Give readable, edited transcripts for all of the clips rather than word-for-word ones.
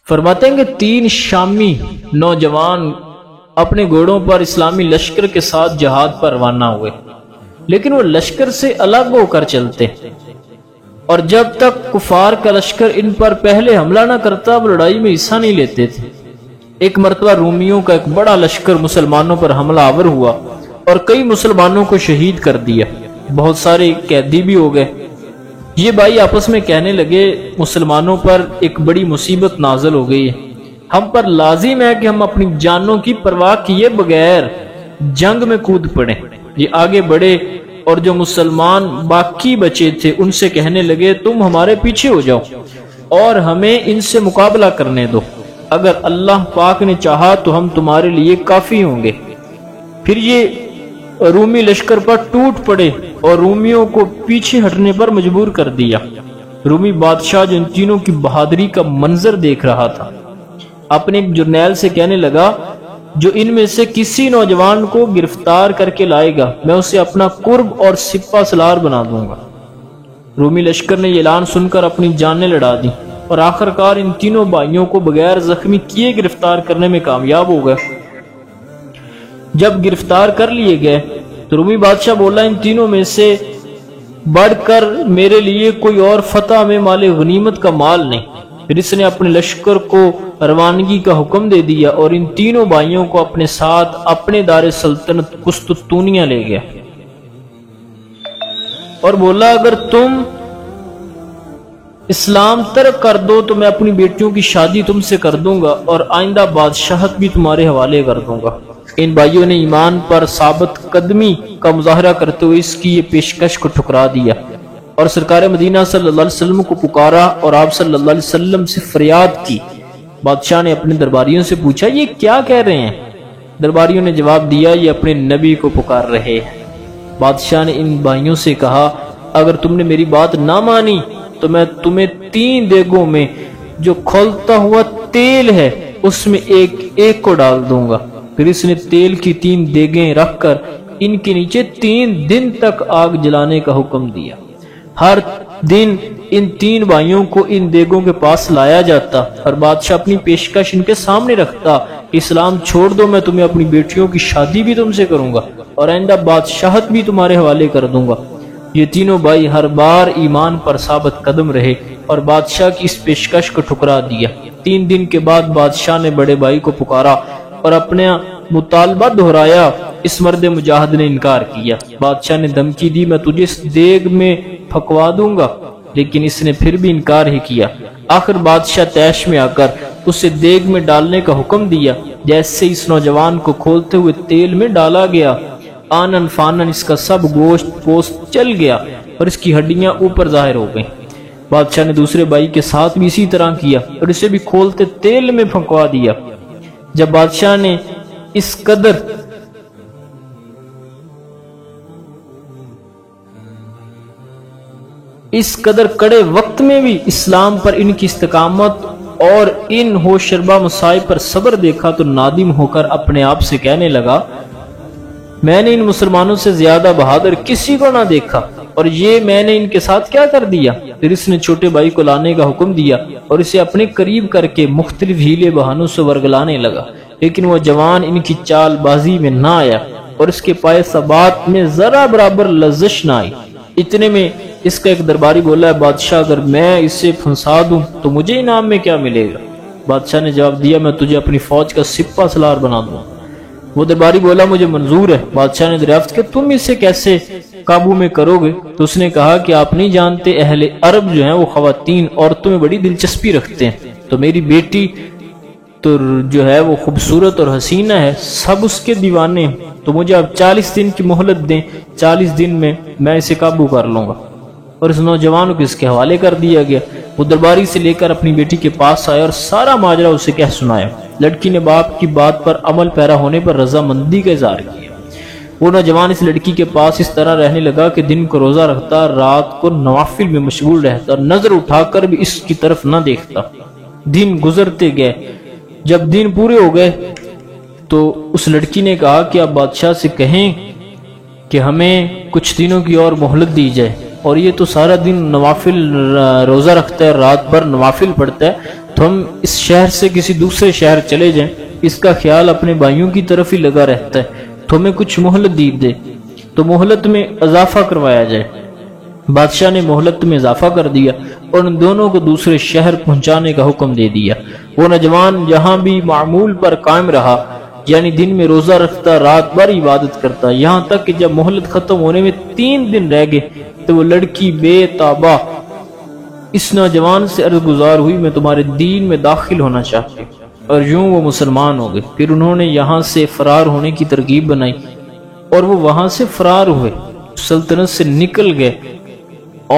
فرماتے ہیں کہ 3 شامی نوجوان اپنے گھوڑوں پر اسلامی لشکر کے ساتھ جہاد پر روانہ ہوئے، لیکن وہ لشکر سے الگ ہو کر چلتے، اور جب تک کفار کا لشکر ان پر پہلے حملہ نہ کرتا وہ لڑائی میں حصہ نہیں لیتے تھے۔ ایک مرتبہ رومیوں کا ایک بڑا لشکر مسلمانوں پر حملہ آور ہوا اور کئی مسلمانوں کو شہید کر دیا، بہت سارے قیدی بھی ہو گئے۔ یہ بھائی آپس میں کہنے لگے مسلمانوں پر ایک بڑی مصیبت نازل ہو گئی ہے، ہم پر لازم ہے کہ ہم اپنی جانوں کی پرواہ کیے بغیر جنگ میں کود پڑیں۔ یہ آگے بڑھے اور جو مسلمان باقی بچے تھے ان سے کہنے لگے تم ہمارے پیچھے ہو جاؤ اور ہمیں ان سے مقابلہ کرنے دو، اگر اللہ پاک نے چاہا تو ہم تمہارے لیے کافی ہوں گے۔ پھر یہ رومی لشکر پر ٹوٹ پڑے اور رومیوں کو پیچھے ہٹنے پر مجبور کر دیا۔ رومی بادشاہ جو ان تینوں کی بہادری کا منظر دیکھ رہا تھا اپنے ایک جرنیل سے کہنے لگا جو ان میں سے کسی نوجوان کو گرفتار کر کے لائے گا میں اسے اپنا قرب اور سپہ سالار بنا دوں گا۔ رومی لشکر نے یہ اعلان سن کر اپنی جانیں لڑا دی اور آخر کار ان تینوں بھائیوں کو بغیر زخمی کیے گرفتار کرنے میں کامیاب ہو گئے۔ جب گرفتار کر لیے گئے تو رومی بادشاہ بولا ان تینوں میں سے بڑھ کر میرے لیے کوئی اور فتح میں مال غنیمت کا مال نہیں۔ پھر اس نے اپنے لشکر کو روانگی کا حکم دے دیا اور ان تینوں بھائیوں کو اپنے ساتھ اپنے دار سلطنت قسطنطنیہ لے گیا اور بولا اگر تم اسلام ترک کر دو تو میں اپنی بیٹیوں کی شادی تم سے کر دوں گا اور آئندہ بادشاہت بھی تمہارے حوالے کر دوں گا۔ ان بھائیوں نے ایمان پر ثابت قدمی کا مظاہرہ کرتے ہوئے اس کی یہ پیشکش کو ٹھکرا دیا اور سرکار مدینہ صلی اللہ علیہ وسلم کو پکارا اور آپ صلی اللہ علیہ وسلم سے فریاد کی۔ بادشاہ نے اپنے درباریوں سے پوچھا یہ کیا کہہ رہے ہیں؟ درباریوں نے جواب دیا یہ اپنے نبی کو پکار رہے ہیں۔ بادشاہ نے ان بھائیوں سے کہا اگر تم نے میری بات نہ مانی تو میں تمہیں 3 دیگوں میں جو کھولتا ہوا تیل ہے اس میں ایک ایک کو ڈال دوں گا۔ پھر اس نے تیل کی 3 دیگیں رکھ کر ان کے نیچے 3 دن تک آگ جلانے کا حکم دیا۔ ہر دن ان 3 بھائیوں کو ان دیگوں کے پاس لایا جاتا اور بادشاہ اپنی پیشکش ان کے سامنے رکھتا کہ اسلام چھوڑ دو میں تمہیں اپنی بیٹیوں کی شادی بھی تم سے کروں گا اور آئندہ بادشاہت بھی تمہارے حوالے کر دوں گا۔ یہ تینوں بھائی ہر بار ایمان پر ثابت قدم رہے اور بادشاہ کی اس پیشکش کو ٹھکرا دیا۔ 3 دن کے بعد بادشاہ نے بڑے بھائی کو پکارا اور اپنا مطالبہ دہرایا۔ اس مرد مجاہد نے انکار کیا۔ بادشاہ نے دھمکی دی میں تجھے اس دیگ میں پھکوا دوں گا، لیکن اس نے پھر بھی انکار ہی کیا۔ آخر بادشاہ طیش میں آ کر اسے دیگ میں ڈالنے کا حکم دیا۔ جیسے اس نوجوان کو کھولتے ہوئے تیل میں ڈالا گیا آنن فانن اس کا سب گوشت پوست چل گیا اور اس کی ہڈیاں اوپر ظاہر ہو گئیں۔ بادشاہ نے دوسرے بھائی کے ساتھ بھی اسی طرح کیا اور اسے بھی کھولتے تیل میں پھنکوا دیا۔ جب بادشاہ نے اس قدر کڑے وقت میں بھی اسلام پر ان کی استقامت اور ان ہوشربا مصائب پر صبر دیکھا تو نادم ہو کر اپنے آپ سے کہنے لگا میں نے ان مسلمانوں سے زیادہ بہادر کسی کو نہ دیکھا اور یہ میں نے ان کے ساتھ کیا کر دیا۔ پھر اس نے چھوٹے بھائی کو لانے کا حکم دیا اور اسے اپنے قریب کر کے مختلف ہیلے بہانوں سے ورگلانے لگا، لیکن وہ جوان ان کی چال بازی میں نہ آیا اور اس کے پائے ثبات میں ذرا برابر لرزش نہ آئی۔ اتنے میں اس کا ایک درباری بولا ہے بادشاہ اگر میں اسے پھنسا دوں تو مجھے انعام میں کیا ملے گا؟ بادشاہ نے جواب دیا میں تجھے اپنی فوج کا سپہ سالار بنا دوں۔ وہ درباری بولا مجھے منظور ہے۔ بادشاہ نے دریافت کیا تم اسے کیسے قابو میں کرو گے؟ تو اس نے کہا کہ آپ نہیں جانتے اہل عرب جو ہیں وہ خواتین عورتوں میں بڑی دلچسپی رکھتے ہیں، تو میری بیٹی تو جو ہے وہ خوبصورت اور حسینہ ہے، سب اس کے دیوانے ہیں، تو مجھے اب 40 دن کی مہلت دیں، 40 دن میں اسے قابو کر لوں گا۔ اور اس نوجوان کو اس کے حوالے کر دیا گیا۔ وہ درباری سے لے کر اپنی بیٹی کے پاس آیا اور سارا ماجرا اسے کہہ سنایا۔ لڑکی نے باپ کی بات پر عمل پیرا ہونے پر رضامندی کا اظہار کیا۔ وہ نوجوان اس لڑکی کے پاس اس طرح رہنے لگا کہ دن کو روزہ رکھتا، رات کو نوافل میں مشغول رہتا اور نظر اٹھا کر بھی اس کی طرف نہ دیکھتا۔ دن گزرتے گئے۔ جب دن پورے ہو گئے تو اس لڑکی نے کہا کہ آپ بادشاہ سے کہیں کہ ہمیں کچھ دنوں کی اور مہلت دی جائے، اور یہ تو سارا دن نوافل روزہ رکھتا ہے، رات بھر نوافل پڑھتا ہے، تو ہم اس شہر سے کسی دوسرے شہر چلے جائیں، اس کا خیال اپنے بھائیوں کی طرف ہی لگا رہتا ہے، تو ہمیں کچھ مہلت دی دے، تو مہلت میں اضافہ کروایا جائے۔ بادشاہ نے مہلت میں اضافہ کر دیا اور ان دونوں کو دوسرے شہر پہنچانے کا حکم دے دیا۔ وہ نوجوان جہاں بھی معمول پر قائم رہا، یعنی دن میں روزہ رکھتا، رات بھر عبادت کرتا، یہاں تک کہ جب مہلت ختم ہونے میں 3 دن رہ گئے تو وہ لڑکی بے تابہ اس نوجوان سے عرض گزار ہوئی، میں تمہارے دین میں داخل ہونا چاہتی ہوں، اور یوں وہ مسلمان ہو گئے۔ پھر انہوں نے یہاں سے فرار ہونے کی ترغیب بنائی اور وہ وہاں سے فرار ہوئے، سلطنت سے نکل گئے،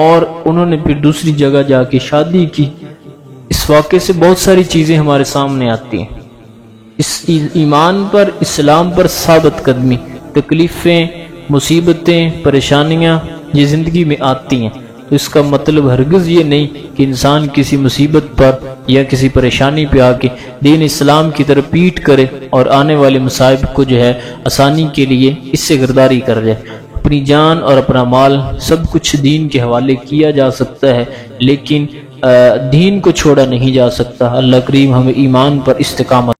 اور انہوں نے پھر دوسری جگہ جا کے شادی کی۔ اس واقعے سے بہت ساری چیزیں ہمارے سامنے آتی ہیں۔ اس ایمان پر، اسلام پر ثابت قدمی، تکلیفیں، مصیبتیں، پریشانیاں یہ زندگی میں آتی ہیں، تو اس کا مطلب ہرگز یہ نہیں کہ انسان کسی مصیبت پر یا کسی پریشانی پہ آ کے دین اسلام کی طرف پیٹ کرے اور آنے والے مصائب کو جو ہے آسانی کے لیے اس سے غداری کر جائے۔ اپنی جان اور اپنا مال سب کچھ دین کے حوالے کیا جا سکتا ہے، لیکن دین کو چھوڑا نہیں جا سکتا۔ اللہ کریم ہمیں ایمان پر استقامت